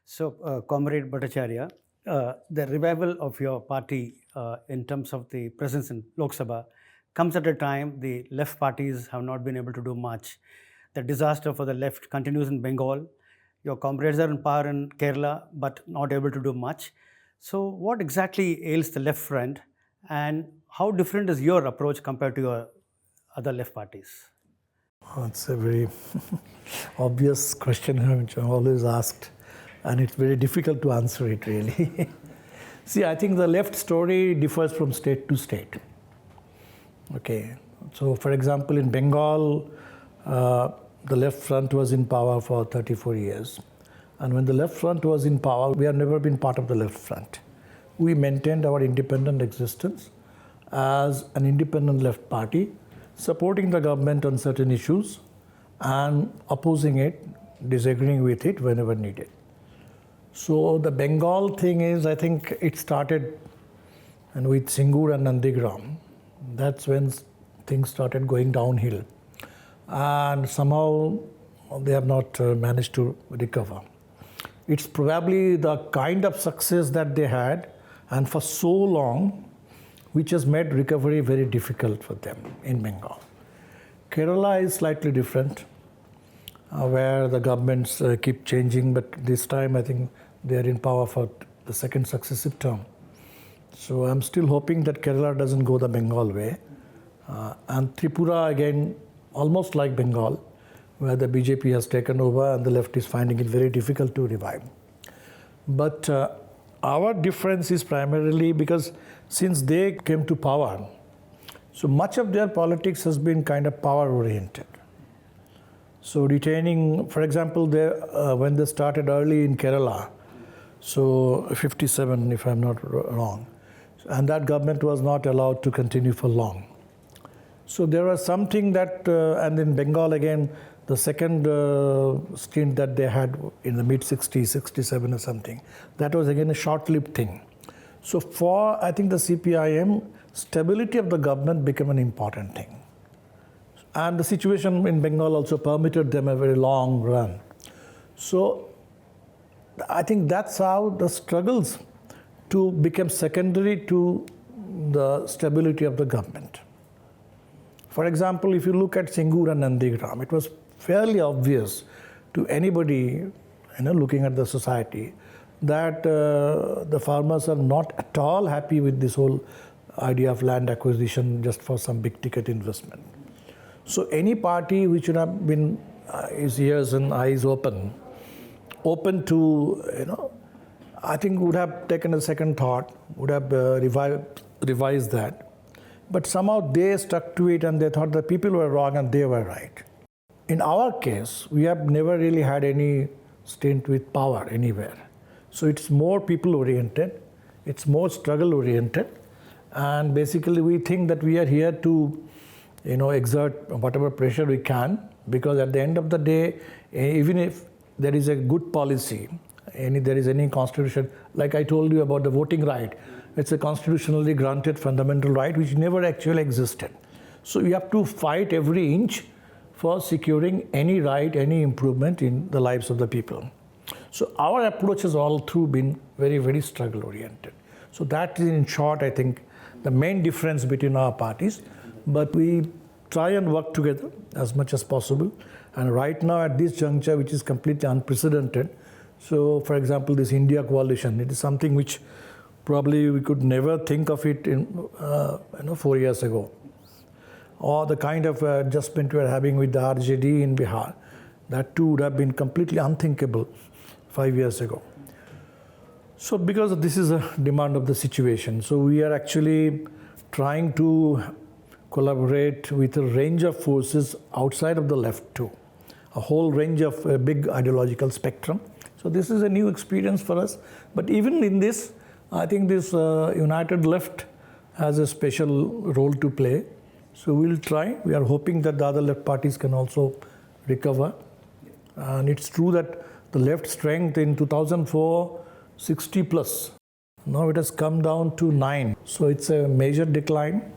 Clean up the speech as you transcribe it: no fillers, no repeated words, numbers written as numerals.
So, Comrade Bhattacharya, the revival of your party in terms of the presence in Lok Sabha comes at a time the left parties have not been able to do much. The disaster for the left continues in Bengal. Your comrades are in power in Kerala, but not able to do much. So, what exactly ails the left front, and how different is your approach compared to your other left parties? It's a very obvious question which I'm always asked, and it's very difficult to answer it really. See, I think the left story differs from state to state. Okay, so for example, in Bengal, the left front was in power for 34 years. And when the left front was in power, we have never been part of the left front. We maintained our independent existence as an independent left party, supporting the government on certain issues and opposing it, disagreeing with it whenever needed. So the Bengal thing is, I think it started and with Singur and Nandigram. That's when things started going downhill. And somehow they have not managed to recover. It's probably the kind of success that they had and for so long, which has made recovery very difficult for them in Bengal. Kerala is slightly different, where the governments keep changing, but this time I think they are in power for the second successive term. So I'm still hoping that Kerala doesn't go the Bengal way. And Tripura again, almost like Bengal, where the BJP has taken over and the left is finding it very difficult to revive. But our difference is primarily because since they came to power, so much of their politics has been kind of power-oriented. So retaining, for example, when they started early in Kerala, so 57 if I'm not wrong, and that government was not allowed to continue for long. So there was something that, and in Bengal again, the second stint that they had in the mid-60s, 67 or something, that was again a short-lived thing. So for, I think, the CPIM, stability of the government became an important thing. And the situation in Bengal also permitted them a very long run. So I think that's how the struggles to become secondary to the stability of the government. For example, if you look at Singur and Nandigram, it was fairly obvious to anybody looking at the society that the farmers are not at all happy with this whole idea of land acquisition just for some big ticket investment. So any party which would have been his ears and eyes open to, I think would have taken a second thought, would have revised that. But somehow they stuck to it and they thought the people were wrong and they were right. In our case, we have never really had any stint with power anywhere. So it's more people-oriented, it's more struggle-oriented, and basically we think that we are here to exert whatever pressure we can, because at the end of the day, even if there is a good policy, there is any constitution, like I told you about the voting right, it's a constitutionally granted fundamental right which never actually existed. So you have to fight every inch for securing any right, any improvement in the lives of the people. So our approach has all through been very, very struggle-oriented. So that is, in short, I think, the main difference between our parties. But we try and work together as much as possible. And right now, at this juncture, which is completely unprecedented, so for example, this India coalition, it is something which probably we could never think of it in 4 years ago. Or the kind of adjustment we are having with the RJD in Bihar, that too would have been completely unthinkable 5 years ago. So because this is a demand of the situation, so we are actually trying to collaborate with a range of forces outside of the left too, a whole range of a big ideological spectrum. So this is a new experience for us. But even in this, I think this united left has a special role to play. So we'll try. We are hoping that the other left parties can also recover. And it's true that the left strength in 2004, 60 plus. Now it has come down to 9. So it's a major decline.